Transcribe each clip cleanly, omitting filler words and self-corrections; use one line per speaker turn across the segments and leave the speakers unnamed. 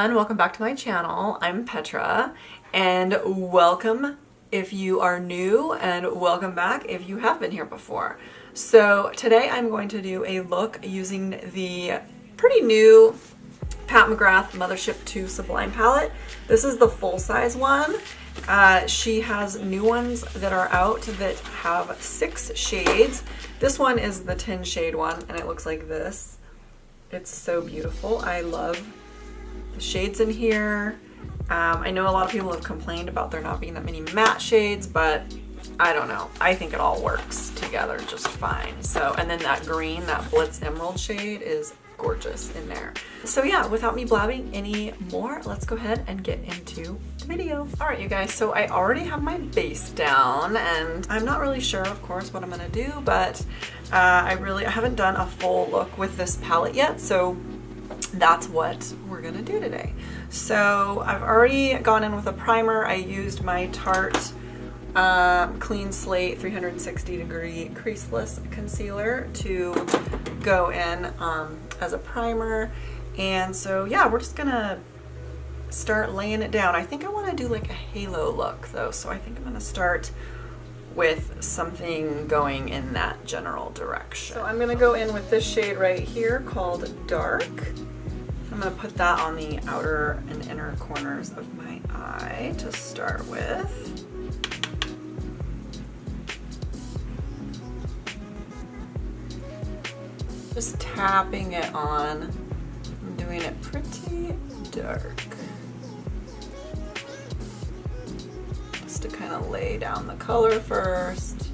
everyone, welcome back to my channel. I'm Petra, and welcome if you are new, and welcome back if you have been here before. So today I'm going to do a look using the pretty new Pat McGrath Mothership II Sublime Palette. This is the full-size one. She has new ones that are out that have 6 shades. This one is the 10 shade one, and it looks like this. It's so beautiful. I love the shades in here. I know a lot of people have complained about there not being that many matte shades, but I don't know. I think it all works together just fine. So, and then that green, that Blitz Emerald shade is gorgeous in there. So yeah, without me blabbing any more, let's go ahead and get into the video. All right, you guys, so I already have my base down, and I'm not really sure, of course, what I'm gonna do, but I haven't done a full look with this palette yet, so that's what we're gonna do today. So I've already gone in with a primer. I used my Tarte Clean Slate 360 degree creaseless concealer to go in as a primer. And so yeah, we're just gonna start laying it down. I think I want to do like a halo look though, so I think I'm gonna start with something going in that general direction. So I'm gonna go in with this shade right here called Dark. I'm gonna put that on the outer and inner corners of my eye to start with. Just tapping it on. I'm doing it pretty dark. Just to kind of lay down the color first.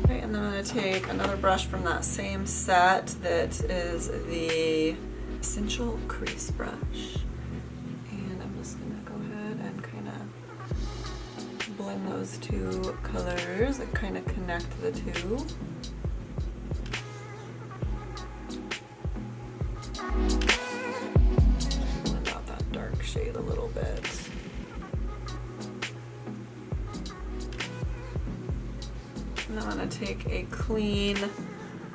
Okay, and then I'm going to take another brush from that same set that is the Essential Crease brush. And I'm just going to go ahead and kind of blend those two colors and kind of connect the two. Blend out that dark shade a little bit. And I'm going to take a clean,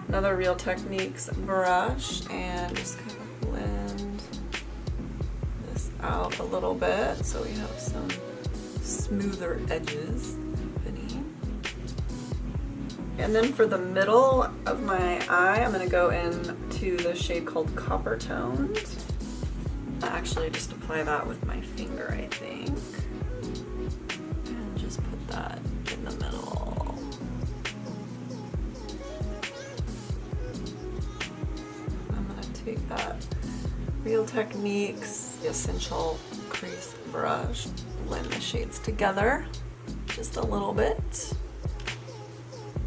another Real Techniques brush and just kind of blend this out a little bit so we have some smoother edges happening. And then for the middle of my eye, I'm going to go into the shade called Copper Toned. I actually just apply that with my finger, I think. And just put that in the middle. I'm going to take that Real Techniques Essential Crease brush, blend the shades together just a little bit,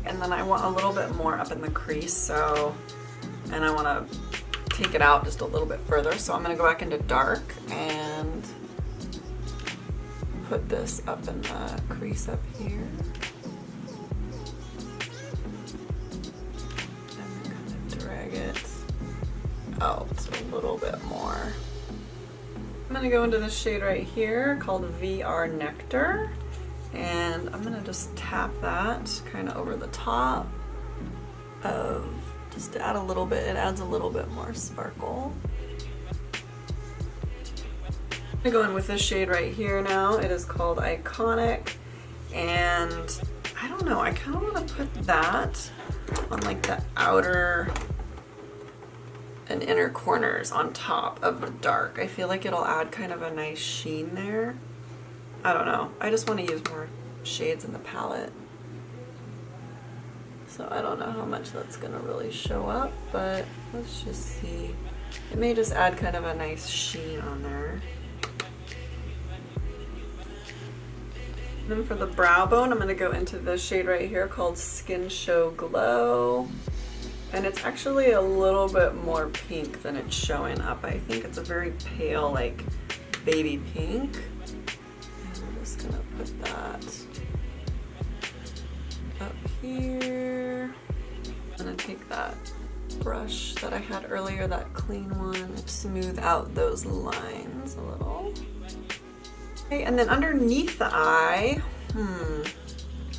and then I want a little bit more up in the crease, and I want to take it out just a little bit further, so I'm going to go back into Dark and put this up in the crease up here and then kind of drag it out a little bit more. I'm going to go into this shade right here called VR Nectar, and I'm going to just tap that kind of over the top of, just to add a little bit, it adds a little bit more sparkle. I'm going to go in with this shade right here now. It is called Iconic, and I don't know, I kind of want to put that on like the outer and inner corners on top of the dark. I feel like it'll add kind of a nice sheen there. I don't know. I just want to use more shades in the palette. So I don't know how much that's going to really show up, but let's just see. It may just add kind of a nice sheen on there. And then for the brow bone, I'm going to go into this shade right here called Skinshow Glow. And it's actually a little bit more pink than it's showing up. I think it's a very pale, like baby pink. And I'm just gonna put that up here. I'm gonna take that brush that I had earlier, that clean one, and smooth out those lines a little. Okay, and then underneath the eye,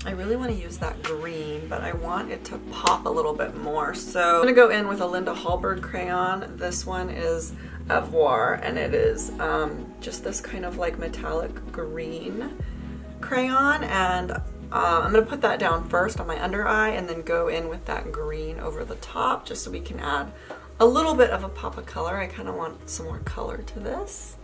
I really want to use that green, but I want it to pop a little bit more. So I'm gonna go in with a Linda Hallberg crayon. This one is Avoir, and it is just this kind of like metallic green crayon, and I'm gonna put that down first on my under eye and then go in with that green over the top just so we can add a little bit of a pop of color. I kind of want some more color to this.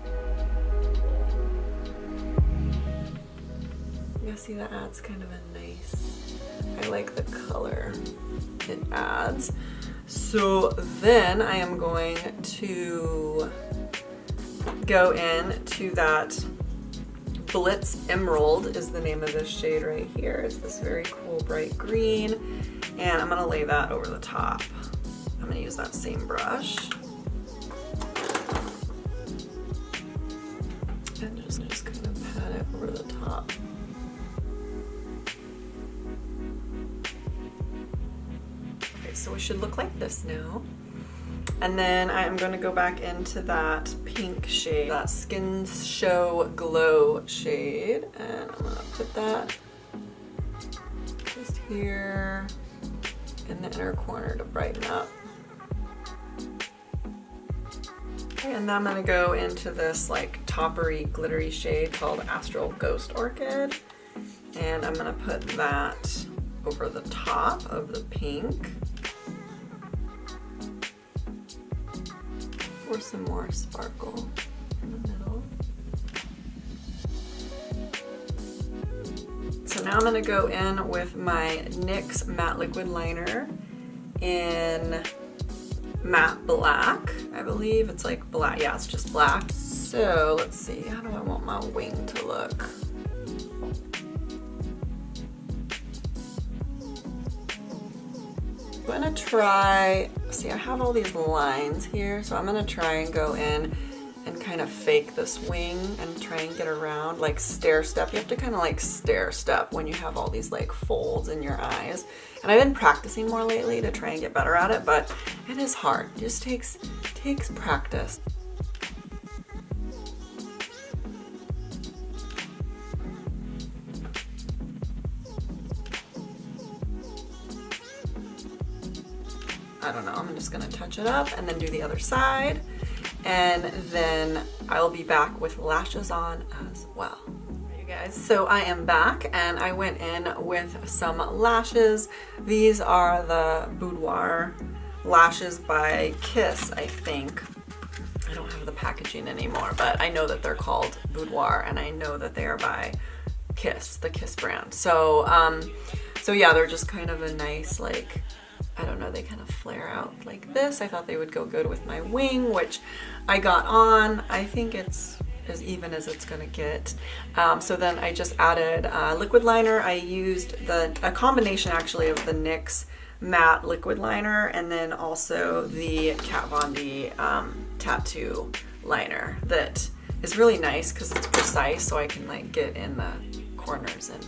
You see, that adds kind of a nice, I like the color it adds. So then I am going to go in to that Blitz Emerald is the name of this shade right here. It's this very cool bright green, and I'm gonna lay that over the top. I'm gonna use that same brush. And just kind of pat it over the top. Okay, so it should look like this now. And then I'm going to go back into that pink shade, that Skinshow Glow shade, and I'm going to put that just here in the inner corner to brighten up. Okay, and then I'm going to go into this like toppery, glittery shade called Astral Ghost Orchid, and I'm going to put that over the top of the pink. Or some more sparkle in the middle. So now I'm going to go in with my NYX matte liquid liner in matte black. I believe it's like black. Yeah, it's just black. So let's see, how do I want my wing to look? I'm gonna try, see, I have all these lines here, so I'm gonna try and go in and kind of fake this wing and try and get around, like stair step. You have to kind of like stair step when you have all these like folds in your eyes. And I've been practicing more lately to try and get better at it, but it is hard. It just takes practice. I don't know, I'm just gonna touch it up and then do the other side, and then I'll be back with lashes on as well. You guys, so I am back and I went in with some lashes. These are the Boudoir lashes by Kiss, I think. I don't have the packaging anymore, but I know that they're called Boudoir, and I know that they are by Kiss, the Kiss brand. So, so yeah, they're just kind of a nice, like, I don't know, they kind of flare out like this. I thought they would go good with my wing, which I got on. I think it's as even as it's gonna get. So then I just added liquid liner. I used a combination actually of the NYX matte liquid liner and then also the Kat Von D tattoo liner that is really nice because it's precise, so I can like get in the corners and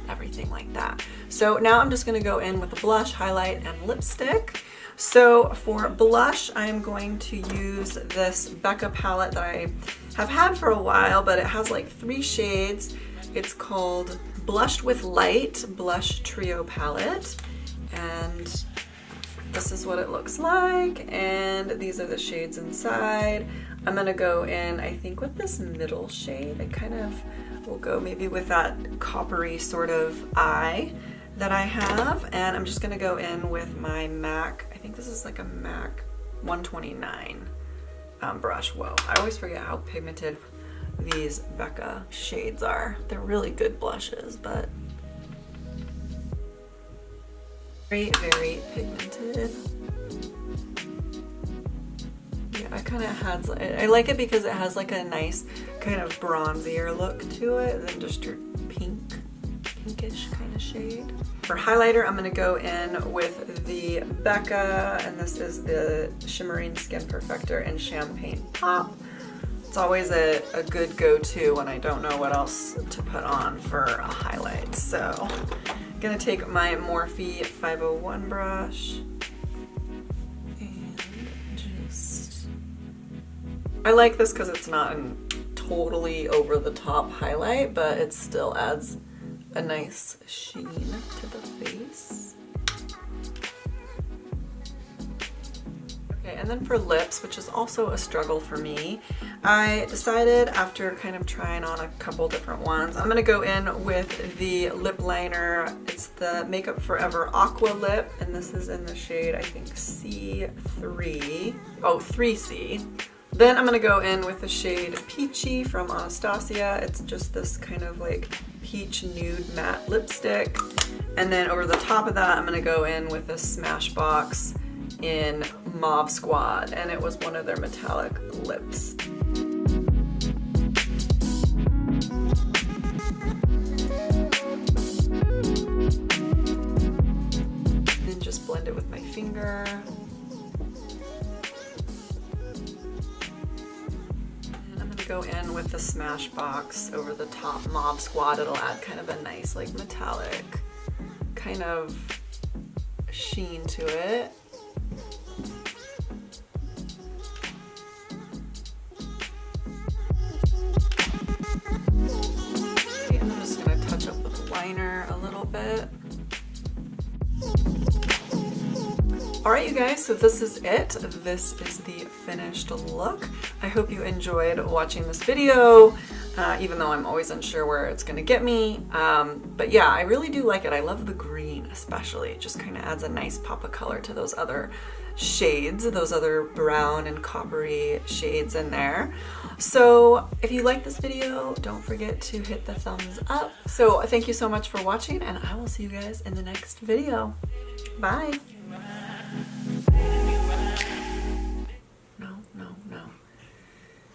everything like that. So now I'm just going to go in with a blush, highlight, and lipstick. So for blush, I'm going to use this Becca palette that I have had for a while, but it has like 3 shades. It's called Blushed with Light Blush Trio Palette, and this is what it looks like, and these are the shades inside. I'm going to go in, I think, with this middle shade. I kind of will go maybe with that coppery sort of eye that I have, and I'm just gonna go in with my MAC, I think this is like a MAC 129 brush. Whoa, I always forget how pigmented these Becca shades are. They're really good blushes, but very, very pigmented. Yeah, I kind of had, I like it because it has like a nice kind of bronzier look to it than just your pinkish kind of shade. For highlighter, I'm going to go in with the Becca, and this is the Shimmering Skin Perfector in Champagne Pop. It's always a good go-to when I don't know what else to put on for a highlight. So I'm going to take my Morphe 501 brush and just, I like this because it's not a totally over-the-top highlight, but it still adds a nice sheen to the face. Okay, and then for lips, which is also a struggle for me, I decided after kind of trying on a couple different ones, I'm gonna go in with the lip liner. It's the Makeup Forever Aqua Lip, and this is in the shade, I think, C3. Oh, 3C. Then I'm gonna go in with the shade Peachy from Anastasia. It's just this kind of like peach nude matte lipstick. And then over the top of that, I'm gonna go in with the Smashbox in Mauve Squad, and it was one of their metallic lips. Then just blend it with my finger. Go in with the Smashbox over the top Mauve Squad. It'll add kind of a nice like metallic kind of sheen to it. Okay, and I'm just going to touch up with the liner a little bit. Alright you guys, so this is it. This is the finished look. I hope you enjoyed watching this video, even though I'm always unsure where it's gonna get me. But yeah, I really do like it. I love the green especially. It just kind of adds a nice pop of color to those other shades, those other brown and coppery shades in there. So if you like this video, don't forget to hit the thumbs up. So thank you so much for watching, and I will see you guys in the next video. Bye! No.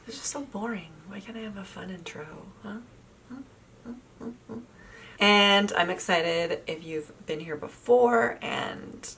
It's just so boring. Why can't I have a fun intro, huh? And I'm excited if you've been here before and